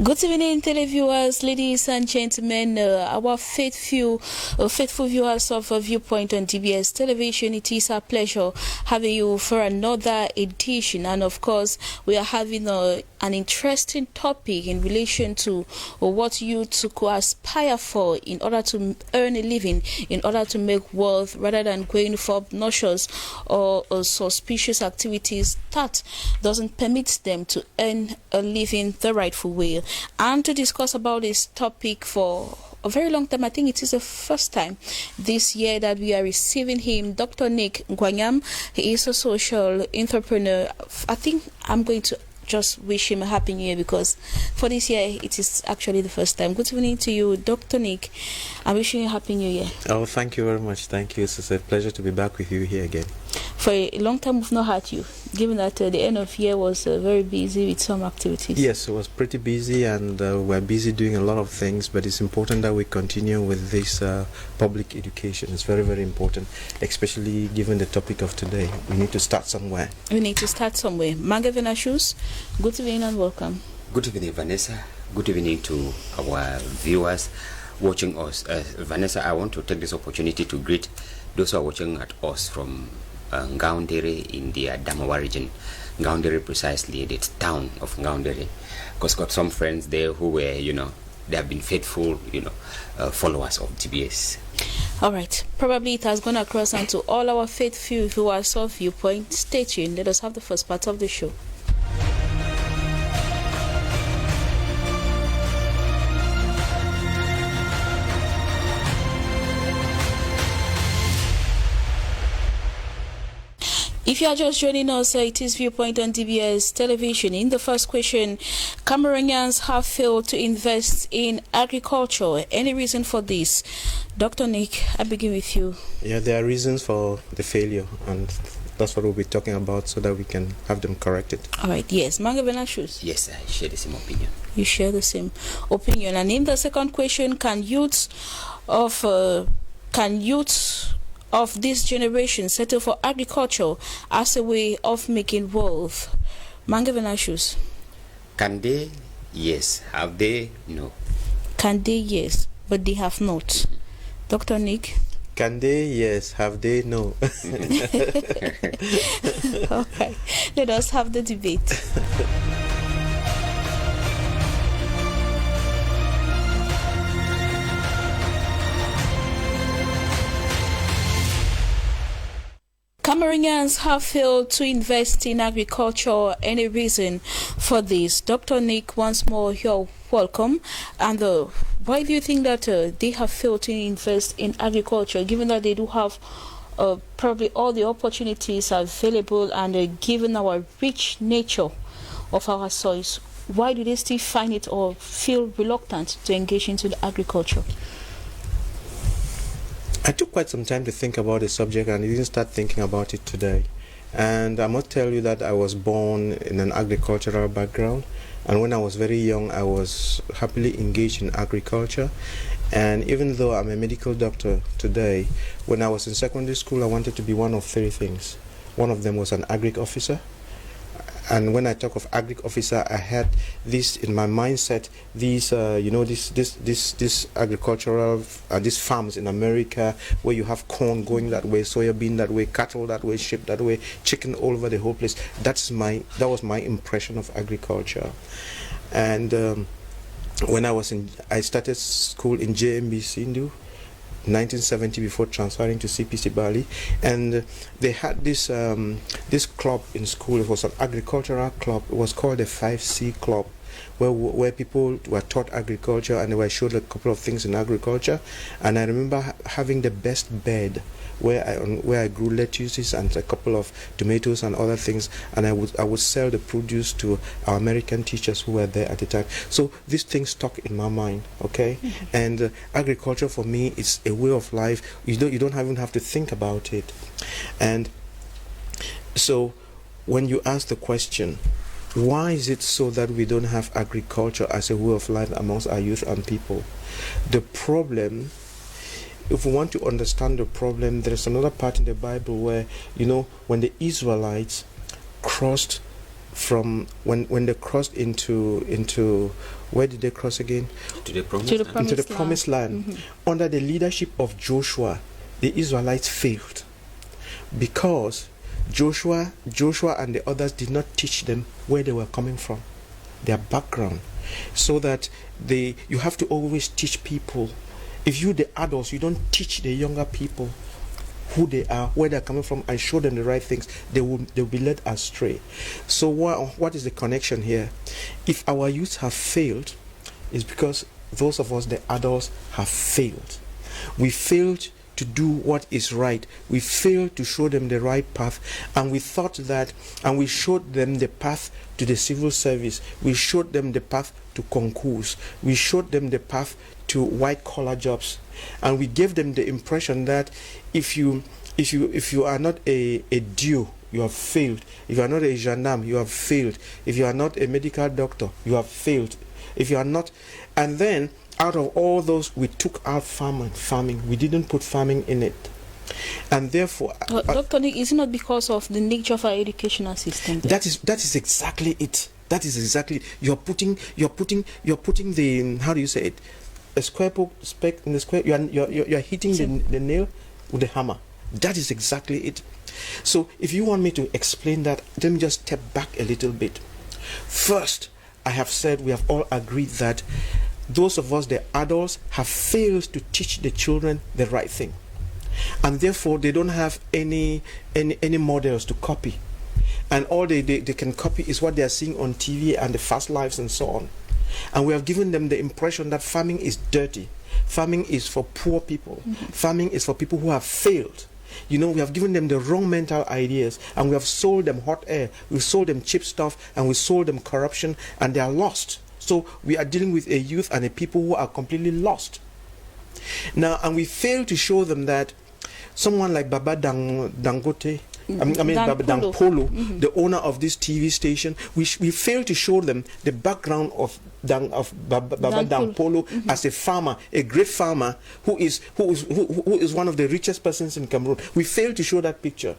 Good evening, televiewers, ladies and gentlemen, our faithful viewers of Viewpoint on DBS Television. It is a pleasure having you for another edition, and of course, we are having an interesting topic in relation to what youth could aspire for in order to earn a living, in order to make wealth, rather than going for obnoxious or suspicious activities that doesn't permit them to earn a living the rightful way. And to discuss about this topic for a very long time, I think it is the first time this year that we are receiving him, Dr. Nick Ngwanyam. He is a social entrepreneur. I think I'm going to just wish him a happy new year, because for this year it is actually the first time. Good evening to you, Dr. Nick. I'm wishing you a happy new year. Oh, thank you very much. Thank you. It's a pleasure to be back with you here again. For a long time we've not had you, given that the end of year was very busy with some activities. Yes, it was pretty busy, and we're busy doing a lot of things, but it's important that we continue with this public education. It's very, very important, especially given the topic of today. We need to start somewhere. We need to start somewhere. Vanessa, good evening and welcome. Good evening, Vanessa. Good evening to our viewers watching us. Vanessa, I want to take this opportunity to greet those who are watching at us from Ngaoundere in the Adamawa region. Ngaoundere, precisely the town of Ngaoundere, because got some friends there who were, they have been faithful, followers of TBS. All right, probably it has gone across and to all our faithful viewers of Viewpoint. Stay tuned. Let us have the first part of the show. If you are just joining us, it is Viewpoint on DBS Television. In the first question, Cameroonians have failed to invest in agriculture. Any reason for this? Dr. Nick, I begin with you. Yeah, there are reasons for the failure, and that's what we'll be talking about so that we can have them corrected. All right, yes. Vanessa? Yes, I share the same opinion. You share the same opinion. And in the second question, can youths of this generation settle for agriculture as a way of making wealth? Vanessa? Can they? Yes. Have they? No. Can they? Yes, but they have not. Dr. Nick? Can they? Yes. Have they? No. Okay, let us have the debate. Cameroonians have failed to invest in agriculture. Any reason for this? Dr. Nick, once more, you're welcome. And why do you think that they have failed to invest in agriculture, given that they do have probably all the opportunities available, and given our rich nature of our soils? Why do they still find it or feel reluctant to engage into the agriculture? I took quite some time to think about the subject, and I didn't start thinking about it today. And I must tell you that I was born in an agricultural background, and when I was very young, I was happily engaged in agriculture. And even though I'm a medical doctor today, when I was in secondary school, I wanted to be one of three things. One of them was an agric officer. And when I talk of agric officer, I had this in my mindset, these this agricultural, these farms in America where you have corn going that way, soya bean that way, cattle that way, sheep that way, chicken all over the whole place. That was my impression of agriculture. And when I started school in JMB Sindhu, 1970, before transferring to CPC Bali, and they had this club in school. It was an agricultural club. It was called the 5C Club, where people were taught agriculture, and they were showed a couple of things in agriculture. And I remember having the best bed where I grew lettuces and a couple of tomatoes and other things, and I would sell the produce to our American teachers who were there at the time. So these things stuck in my mind, okay? Mm-hmm. And agriculture for me is a way of life. You don't even have to think about it. And so when you ask the question, why is it so that we don't have agriculture as a way of life amongst our youth and people? The problem, if we want to understand the problem, there's another part in the Bible where, when the Israelites crossed from, when they crossed into Where did they cross again? To the promised land. Into the promised land. Under the leadership of Joshua, the Israelites failed because Joshua and the others did not teach them where they were coming from, their background, so that you have to always teach people. If you, the adults, you don't teach the younger people who they are, where they're coming from, and show them the right things, they'll be led astray. So what is the connection here? If our youth have failed, it's because those of us, the adults, have failed. We failed to do what is right. We failed to show them the right path, and we thought that, and we showed them the path to the civil service. We showed them the path to concours. We showed them the path to white collar jobs, and we gave them the impression that if you are not a DO, you have failed. If you are not a gendarme, you have failed. If you are not a medical doctor, you have failed. If you are not, and then out of all those, we took out farming. We didn't put farming in it, and therefore, Dr. Nick, is it not because of the nature of our educational system? That is exactly it. That is exactly, you're putting the, how do you say it, a square speck in the square. You're hitting the nail with the hammer. That is exactly it. So if you want me to explain that, let me just step back a little bit. First, I have said, we have all agreed that those of us, the adults, have failed to teach the children the right thing, and therefore they don't have any models to copy, and all they can copy is what they are seeing on TV and the fast lives and so on. And we have given them the impression that farming is dirty, farming is for poor people, farming is for people who have failed. We have given them the wrong mental ideas, and we have sold them hot air, we've sold them cheap stuff, and we sold them corruption, and they are lost. So we are dealing with a youth and a people who are completely lost. Now, and we fail to show them that someone like Baba Dangote, Baba Danpolo, the owner of this TV station, we fail to show them the background of Baba Danpolo as a farmer, a great farmer who is one of the richest persons in Cameroon. We fail to show that picture.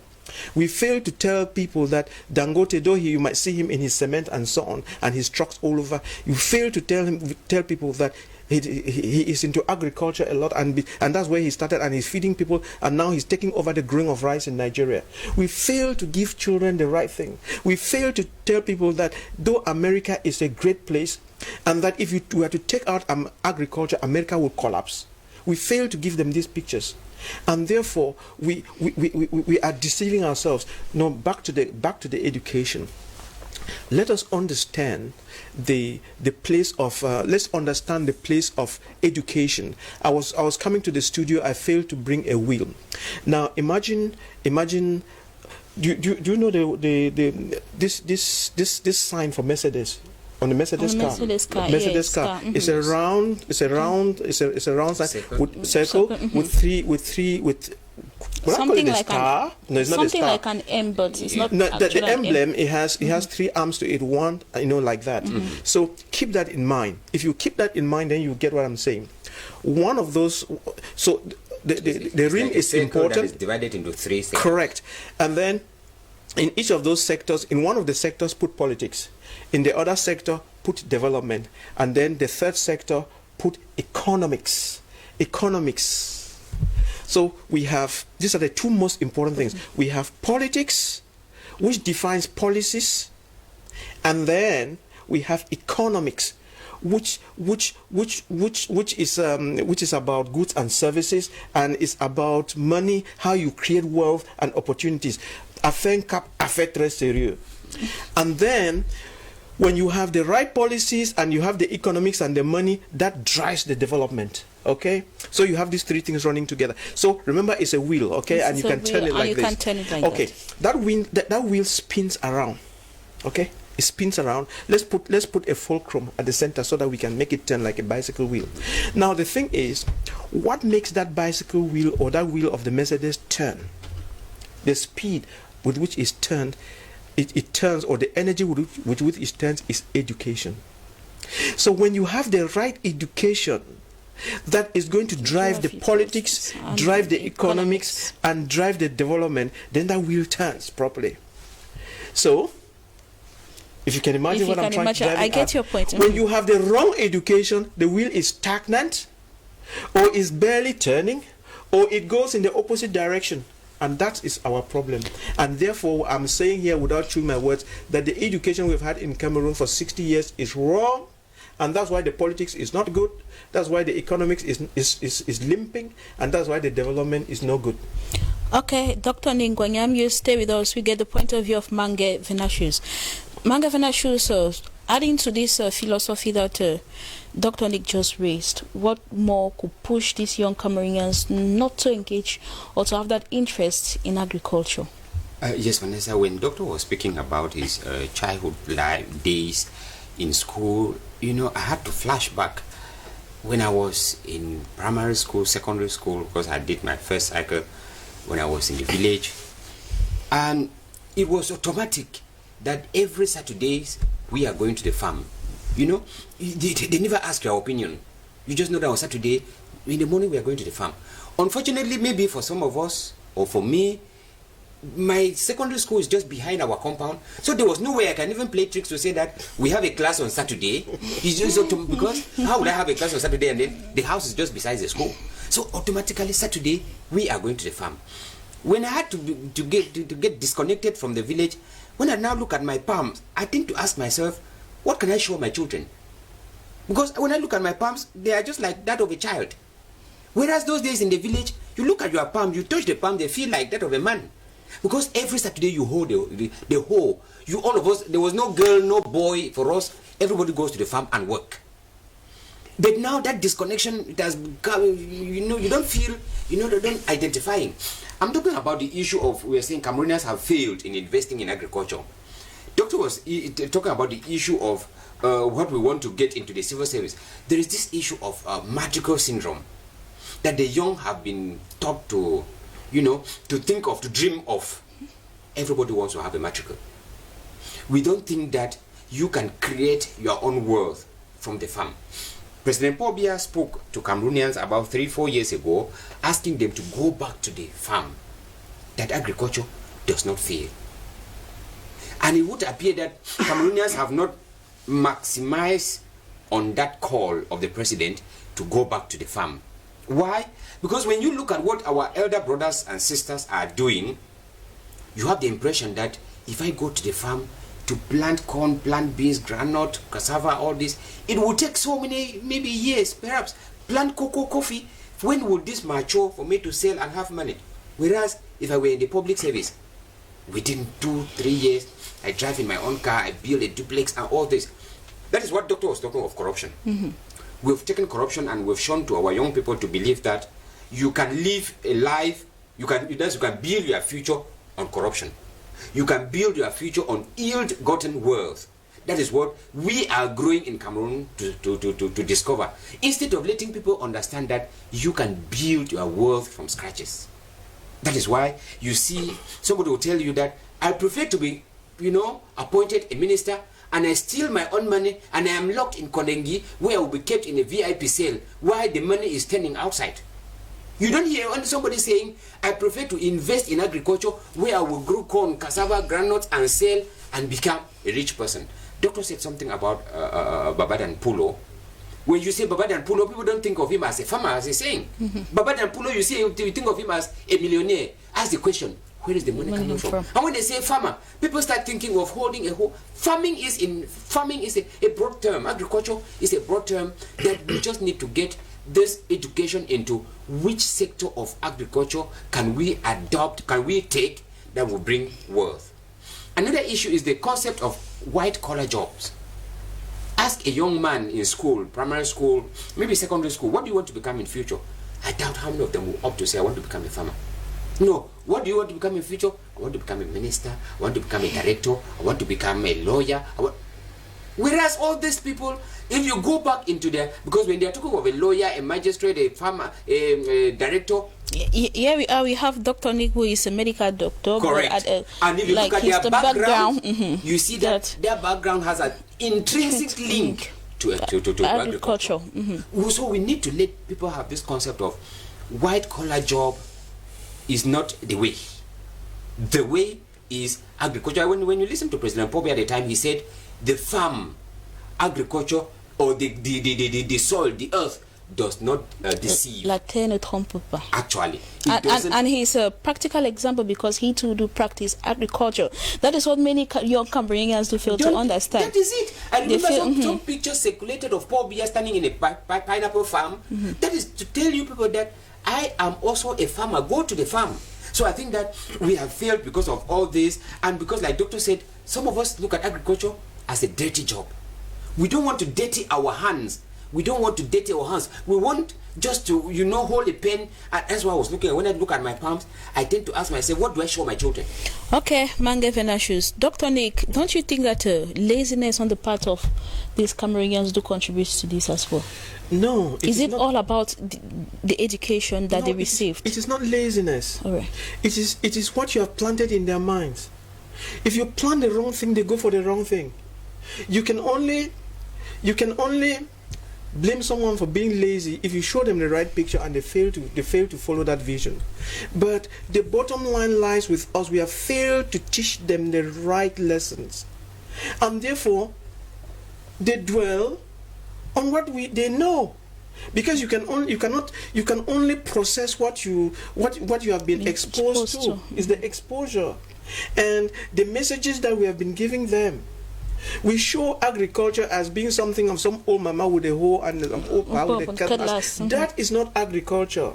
We fail to tell people that Dangote, though you might see him in his cement and so on, and his trucks all over, you fail to tell people that he is into agriculture a lot, and that's where he started, and he's feeding people, and now he's taking over the growing of rice in Nigeria. We fail to give children the right thing. We fail to tell people that though America is a great place, and that if you were to take out agriculture, America will collapse. We fail to give them these pictures, and therefore we are deceiving ourselves. Now back to the education. Let us understand the place of let's understand the place of education. I was coming to the studio. I failed to bring a wheel. Now imagine. Do you know this sign for Mercedes? On the Mercedes car. Mercedes car. It's a round sign with circle with three something like star. No, it's not something a star. like an M, but it's not. No, the emblem, it has 3 arms to it, one, like that. So keep that in mind. If you keep that in mind, then you get what I'm saying. One of those. So the ring like is important. That is divided into 3 sectors. Correct, and then in each of those sectors, in one of the sectors, put politics. In the other sector, put development. And then the third sector, put economics. So we have, these are the 2 most important things. We have politics, which defines policies, and then we have economics, which is about goods and services, and is about money, how you create wealth and opportunities. Affaire cap, affaire très sérieux. And then when you have the right policies and you have the economics and the money, that drives the development. Okay, so you have these 3 things running together. So remember, it's a wheel. Okay, and you can turn it like this. Okay, that wheel spins around. Okay, it spins around. Let's put a fulcrum at the center so that we can make it turn like a bicycle wheel. Now the thing is, what makes that bicycle wheel or that wheel of the Mercedes turn? The speed with which it's turned. It turns, or the energy with which it turns, is education. So when you have the right education, that is going to drive the politics, drive the economics, and drive the development, then that wheel turns properly. So If you can imagine what I'm trying to drive I get at. your point. When you have the wrong education, the wheel is stagnant, or is barely turning, or it goes in the opposite direction. And that is our problem. And therefore, I'm saying here, without chewing my words, that the education we've had in Cameroon for 60 years is wrong. And that's why the politics is not good. That's why the economics is limping. And that's why the development is no good. Okay, Dr. Ningwanyam, you stay with us. We get the point of view of Mange Venashus. Mange Venashus, adding to this philosophy that Dr. Nick just raised, what more could push these young Cameroonians not to engage or to have that interest in agriculture? Yes, Vanessa, when Doctor was speaking about his childhood life days in school, you know, I had to flash back when I was in primary school, secondary school, because I did my first cycle when I was in the village. And it was automatic that every Saturdays we are going to the farm. You know, they never ask your opinion. You just know that on Saturday, in the morning, we are going to the farm. Unfortunately, maybe for some of us, or for me, my secondary school is just behind our compound, so there was no way I can even play tricks to say that we have a class on Saturday. It's just because how would I have a class on Saturday and then the house is just beside the school? So automatically Saturday we are going to the farm. When I had to get disconnected from the village, when I now look at my palms, I think to ask myself, what can I show my children? Because when I look at my palms, they are just like that of a child. Whereas those days in the village, you look at your palm, you touch the palm, they feel like that of a man. Because every Saturday you hold the hoe. You, all of us, there was no girl, no boy for us. Everybody goes to the farm and work. But now that disconnection, it has become, you know, you don't feel, you know, they don't identifying. I'm talking about the issue of, we are saying Cameroonians have failed in investing in agriculture. Doctor was talking about the issue of what we want to get into the civil service. There is this issue of magical syndrome that the young have been taught to, you know, to think of, to dream of. Everybody wants to have a magical. We don't think that you can create your own world from the farm. President Paul Biya spoke to Cameroonians about 3-4 years ago, asking them to go back to the farm, that agriculture does not fail. And it would appear that Cameroonians have not maximized on that call of the president to go back to the farm. Why? Because when you look at what our elder brothers and sisters are doing, you have the impression that if I go to the farm to plant corn, plant beans, granite, cassava, all this, it will take so many, maybe years, perhaps. Plant cocoa, coffee. When will this mature for me to sell and have money? Whereas if I were in the public service, within 2-3 years, I drive in my own car, I build a duplex and all this. That is what Doctor was talking of corruption. Mm-hmm. We've taken corruption and we've shown to our young people to believe that you can live a life, you can build your future on corruption. You can build your future on ill-gotten wealth. That is what we are growing in Cameroon to discover. Instead of letting people understand that you can build your wealth from scratches. That is why you see somebody will tell you that I prefer to be, you know, appointed a minister and I steal my own money and I am locked in Kondengi where I will be kept in a VIP cell while the money is standing outside. You don't hear somebody saying, I prefer to invest in agriculture where I will grow corn, cassava, granules and sell and become a rich person. Doctor said something about Babadan Pulo. When you say Babadan Pulo, people don't think of him as a farmer, as he's saying. Mm-hmm. Babadan Pulo, you think of him as a millionaire. Ask the question, where is the money coming from? And when they say farmer, people start thinking of holding a whole. Farming is a broad term. Agriculture is a broad term that we just need to get this education into which sector of agriculture can we adopt, can we take that will bring wealth. Another issue is the concept of white-collar jobs. Ask a young man in school, primary school, maybe secondary school, what do you want to become in future? I doubt how many of them will opt to say, I want to become a farmer. No, what do you want to become in future? I want to become a minister, I want to become a director, I want to become a lawyer. Whereas all these people, if you go back into their, because when they are talking of a lawyer, a magistrate, a farmer, a director. Yeah, we have Dr. Nick, who is a medical doctor. Correct. And if you look at their background, you see that their background has an intrinsic link to agriculture. Mm-hmm. So we need to let people have this concept of white-collar job is not the way. The way is agriculture. When you listen to President Pobe at the time, he said, the farm, agriculture, or the soil, the earth, does not deceive. La terre ne trompe pas. Actually, and he's a practical example because he too do practice agriculture. That is what many young Cameroonians do fail to understand. That is it. I remember some pictures circulated of Paul Biya standing in a pineapple farm. That is to tell you people that I am also a farmer. Go to the farm. So I think that we have failed because of all this, and because, like Doctor said, some of us look at agriculture as a dirty job. We don't want to dirty our hands. We don't want to dirty our hands. We want just to, hold a pen. And that's why I was looking at, when I look at my palms, I tend to ask myself, what do I show my children? Okay, Mange Venashus. Dr. Nick, don't you think that laziness on the part of these Cameroonians do contribute to this as well? No. Is it all about the education that they received? It is not laziness. All right. It is what you have planted in their minds. If you plant the wrong thing, they go for the wrong thing. You can only blame someone for being lazy if you show them the right picture and they fail to follow that vision. But the bottom line lies with us. We have failed to teach them the right lessons, and therefore they dwell on what they know, because you can only process what you have been exposed to. Is the exposure and the messages that we have been giving them. We show agriculture as being something of some old mama with a hoe and some old papa with a cutlass. That is not agriculture.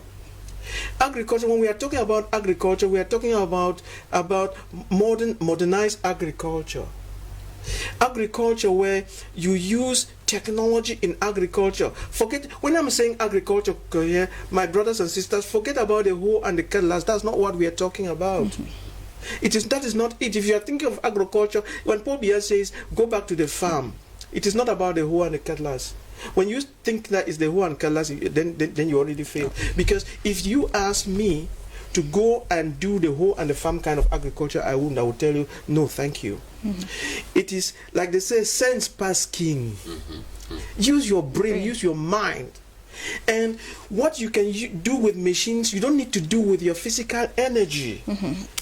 Agriculture, when we are talking about agriculture, we are talking about modernized agriculture. Agriculture where you use technology in agriculture. Forget, when I'm saying agriculture here, my brothers and sisters, forget about the hoe and the cutlass. That's not what we are talking about. That is not it. If you are thinking of agriculture, when Paul Biya says go back to the farm, it is not about the hoe and the cutlass. When you think that is the hoe and cutlass, then you already fail. Because if you ask me to go and do the hoe and the farm kind of agriculture, I wouldn't. I would tell you no, thank you. It is like they say, sense pass king. Use your brain, use your mind. And what you can do with machines, you don't need to do with your physical energy.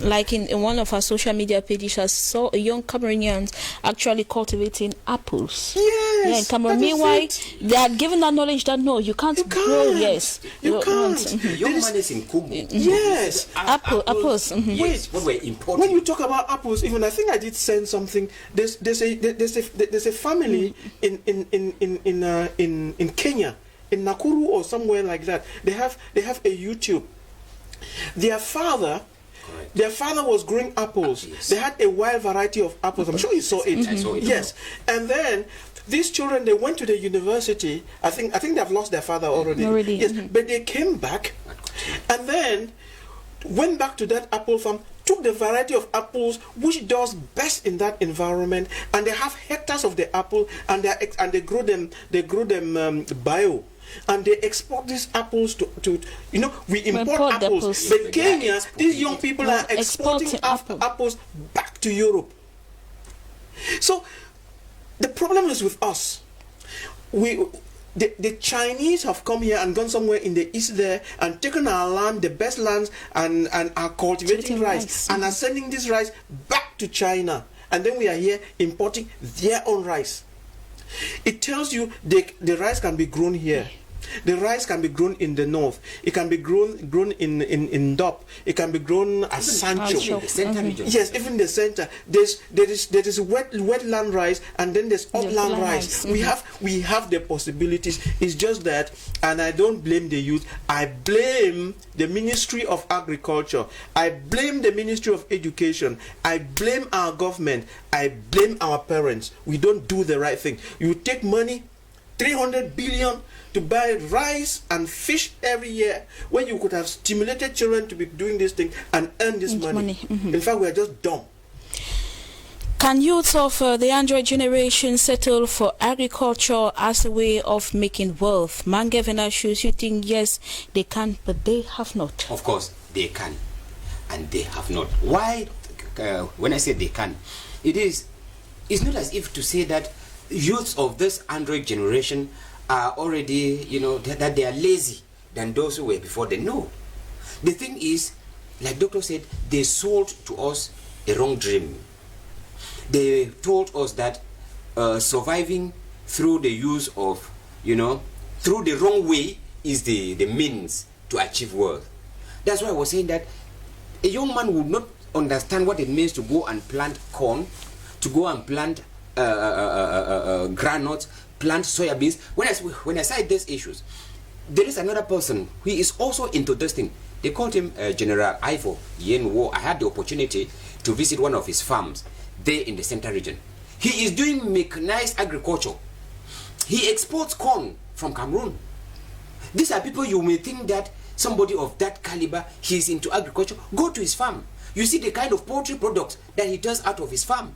Like in one of our social media pages, I saw a young Cameroonians actually cultivating apples. Yes. Yeah, in Cameroon. Meanwhile, they are given that knowledge that no, you can't grow. Yes, you can't. Young man is in Kumu. Yes, apples. Yes, what we're importing. When you talk about apples, even I think I did send something. There's a family in Kenya, in Nakuru or somewhere like that. They have a YouTube. Their father was growing apples. Yes. They had a wild variety of apples. I'm sure you saw it. I saw it. Yes. And then these children, they went to the university. I think they've lost their father already. Yes. But they came back and then went back to that apple farm, took the variety of apples which does best in that environment, and they have hectares of the apple, and they grow them bio. And they export these apples to we import apples. But Kenya, these young people are exporting apples back to Europe. So the problem is with us. The Chinese have come here and gone somewhere in the east there and taken our land, the best lands, and are cultivating rice and are sending this rice back to China. And then we are here importing their own rice. It tells you the rice can be grown here. The rice can be grown in the north. It can be grown in Dop. It can be grown as Sancho. Yes, even the center. There is wetland rice, and then there's upland rice. We have the possibilities. It's just that, and I don't blame the youth. I blame the Ministry of Agriculture. I blame the Ministry of Education. I blame our government. I blame our parents. We don't do the right thing. You take money, 300 billion. To buy rice and fish every year, when you could have stimulated children to be doing this thing and earn this money. In fact, we are just dumb. Can youths of the Android generation settle for agriculture as a way of making wealth? Mange Venashus, you think yes, they can, but they have not. Of course, they can, and they have not. Why? When I say they can, it's not as if to say that youths of this Android generation are already, that they are lazy than those who were before them. No. The thing is, like Doctor said, they sold to us a wrong dream. They told us that surviving through the use of, through the wrong way is the means to achieve wealth. That's why I was saying that a young man would not understand what it means to go and plant corn, to go and plant groundnuts, plant soya beans. When I cite these issues, there is another person who is also into this thing. They called him General Ivo Yenwo. I had the opportunity to visit one of his farms there in the central region. He is doing mechanized agriculture. He exports corn from Cameroon. These are people you may think that somebody of that caliber, he is into agriculture. Go to his farm. You see the kind of poultry products that he does out of his farm.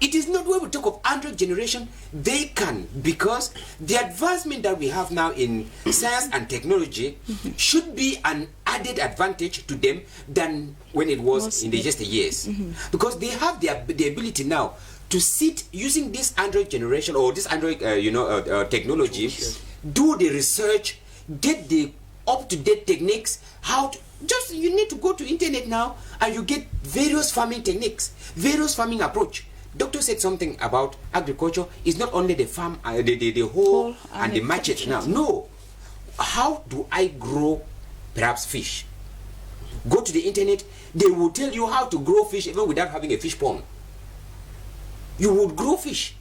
It is not when we talk of Android generation, they can, because the advancement that we have now in science and technology should be an added advantage to them than when it was in the yesteryears. Because they have the ability now to sit using this Android generation or this Android technology, do the research, get the up-to-date techniques, you need to go to internet now and you get various farming techniques, various farming approach. Doctor said something about agriculture is not only the farm, the whole and the machete now. No. How do I grow perhaps fish? Go to the internet, they will tell you how to grow fish even without having a fish pond. You would grow fish.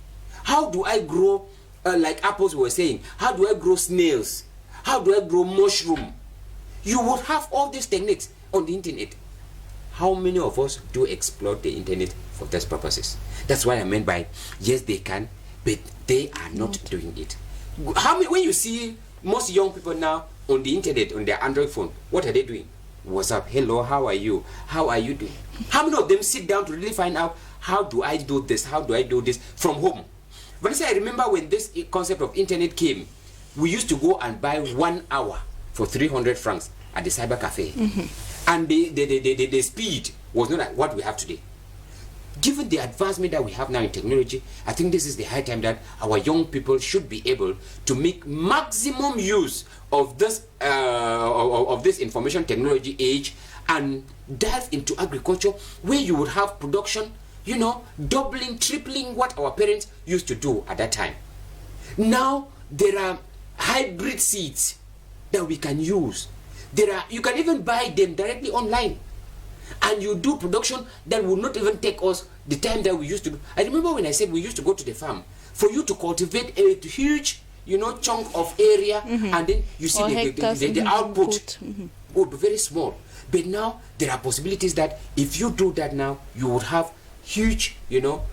How do I grow, like apples were saying, how do I grow snails? How do I grow mushroom? You would have all these techniques on the internet. How many of us do exploit the internet for these purposes? That's what I meant by, yes, they can, but they are not doing it. When you see most young people now on the internet, on their Android phone, what are they doing? What's up? Hello, how are you? How are you doing? How many of them sit down to really find out, how do I do this? How do I do this from home? Vanessa, I remember when this concept of internet came, we used to go and buy 1 hour for 300 francs at the cyber cafe. And the speed was not like what we have today. Given the advancement that we have now in technology, I think this is the high time that our young people should be able to make maximum use of this information technology age and dive into agriculture, where you would have production, doubling, tripling what our parents used to do at that time. Now there are hybrid seeds that we can use. You can even buy them directly online, and you do production that will not even take us the time that we used to do. I remember when I said we used to go to the farm for you to cultivate a huge chunk of area, and then you see the output would be very small. But now there are possibilities that if you do that now, you would have huge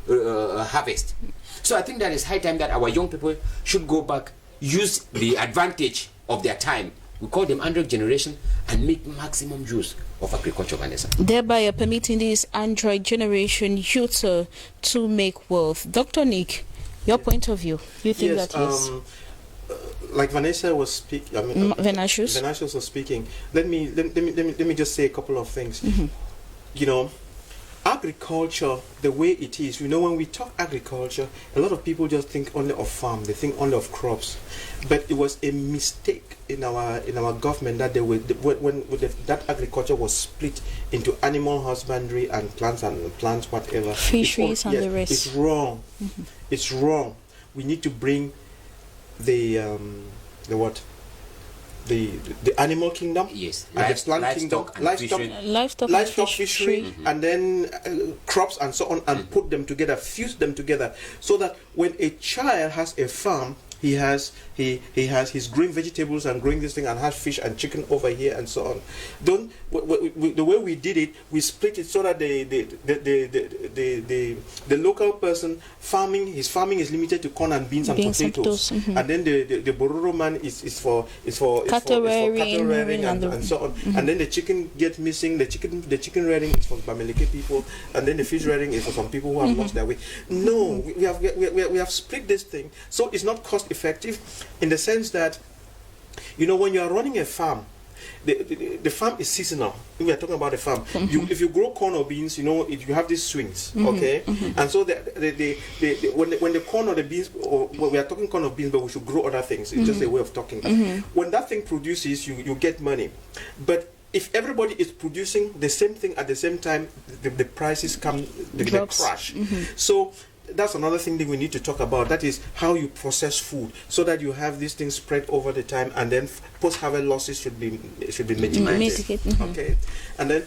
harvest. So I think that is high time that our young people should go back, use the advantage of their time. We call them Android generation, and make maximum use of agriculture, Vanessa. Thereby permitting this Android generation youth to make wealth. Dr. Nick, your point of view, you think that yes? Like Vanessa was speaking, Vanessa was speaking. Let me just say a couple of things. Agriculture, the way it is, when we talk agriculture, a lot of people just think only of farm, they think only of crops. But it was a mistake in our government that that agriculture was split into animal husbandry and plants whatever. Fisheries and the rest. It's wrong. It's wrong. We need to bring the animal kingdom, yes, and the plant kingdom, livestock fishery, and then crops and so on, and put them together, fuse them together, so that when a child has a farm, he has his growing vegetables and growing this thing, and has fish and chicken over here and so on. The way we did it, we split it so that the local person his farming is limited to corn and beans and potatoes, and then the bororo man is for cattle rearing and so on, and then the chicken gets missing. The chicken rearing is for Bameleke people, and then the fish rearing is for some people who have lost their way. No, we have split this thing, so it's not cost effective, in the sense that when you are running a farm, the farm is seasonal. We are talking about the farm. If you grow corn or beans, you have these swings, okay? And so when the corn or the beans, or we are talking corn or beans, but we should grow other things. It's just a way of talking. When that thing produces, you get money. But if everybody is producing the same thing at the same time, the prices come, they crash. So that's another thing that we need to talk about. That is how you process food, so that you have these things spread over the time, and then post-harvest losses should be mitigated. Okay, and then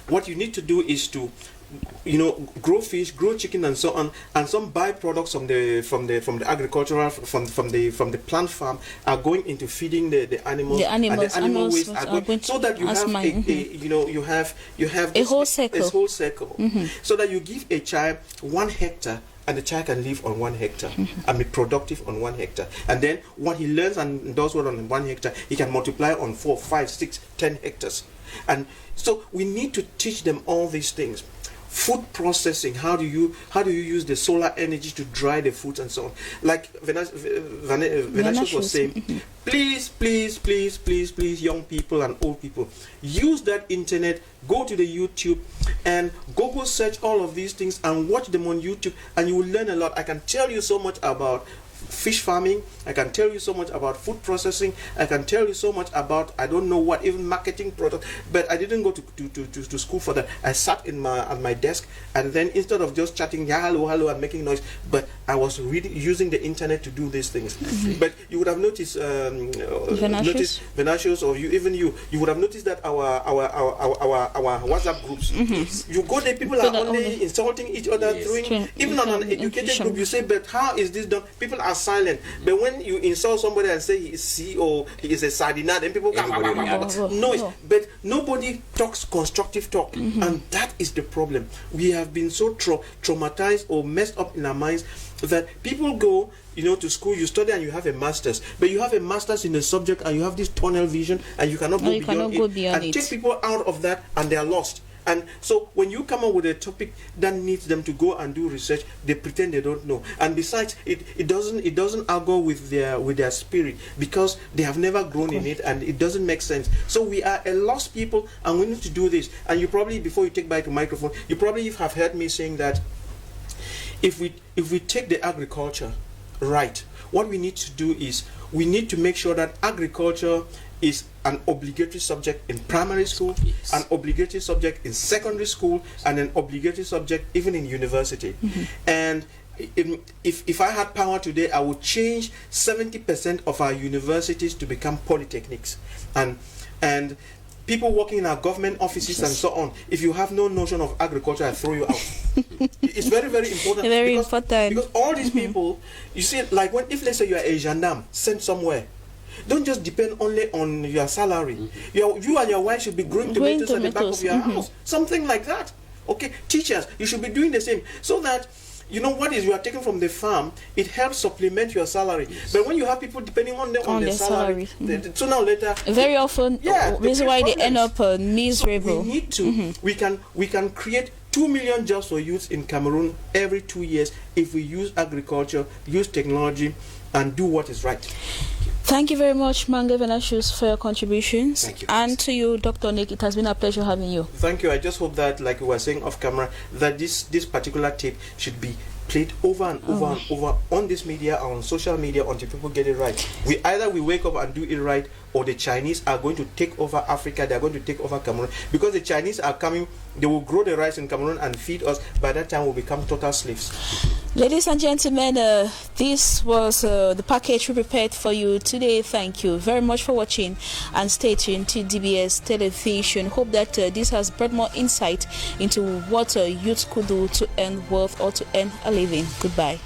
what you need to do is to, you know, grow fish, grow chicken, and so on, and some byproducts from the agricultural from the plant farm are going into feeding the animals. The animals, and the animal waste are going, so that you have you have a whole circle. So that you give a child 1 hectare, and the child can live on 1 hectare and be productive on 1 hectare. And then what he learns and does well on 1 hectare, he can multiply on 4, 5, 6, 10 hectares. And so we need to teach them all these things. Food processing, how do you use the solar energy to dry the food and so on. Like Vanessa was saying, please, young people and old people, use that internet, go to the YouTube and Google search all of these things and watch them on YouTube, and you will learn a lot. I can tell you so much about fish farming, I can tell you so much about food processing, I can tell you so much about, I don't know what, even marketing product, but I didn't go to school for that. I sat at my desk, and then instead of just chatting, yeah, hello, and making noise, but I was using the internet to do these things. But you would have noticed, Vanessa, or you would have noticed that our WhatsApp groups, you go there, people are only insulting each other, even on an educated group, you say, but how is this done? People are silent. But when you insult somebody and say he is CEO, he is a sardinard, then people noise. But nobody talks constructive talk, and that is the problem. We have been so traumatized or messed up in our minds that people go, you know, to school, you study and you have a master's, but you have a master's in a subject and you have this tunnel vision and you cannot go beyond it. And take people out of that and they are lost. And so when you come up with a topic that needs them to go and do research, they pretend they don't know. And besides, it doesn't argue with their spirit, because they have never grown in it, and it doesn't make sense. So we are a lost people, and we need to do this. And you probably, before you take back the microphone, you probably have heard me saying that if we take the agriculture right, what we need to do is we need to make sure that agriculture is an obligatory subject in primary school, an obligatory subject in secondary school, and an obligatory subject even in university. And if I had power today, I would change 70% of our universities to become polytechnics, and people working in our government offices and so on. If you have no notion of agriculture, I throw you out. It's very, very important. Because all these people, you see, like if let's say you are a gendarme sent somewhere, don't just depend only on your salary. You and your wife should be growing tomatoes at the back of your house. Something like that. Okay, teachers, you should be doing the same, so that you know what is you are taking from the farm, it helps supplement your salary. But when you have people depending on their salary, sooner or later, very often, reason why they end up miserable. So we need to, we can create 2 million jobs for youth in Cameroon every 2 years if we use agriculture, use technology, and do what is right. Thank you very much, Mange Vanessa, for your contributions. Thank you. And to you, Dr. Nick, it has been a pleasure having you. Thank you. I just hope that, like we were saying off camera, that this particular tape should be played over and over and over on this media, on social media, until people get it right. Either we wake up and do it right, or the Chinese are going to take over Africa, they are going to take over Cameroon, because the Chinese are coming, they will grow the rice in Cameroon and feed us. By that time, we'll become total slaves. Ladies and gentlemen, this was the package we prepared for you today. Thank you very much for watching, and stay tuned to DBS Television. Hope that this has brought more insight into what youth could do to earn wealth or to earn a living. Goodbye.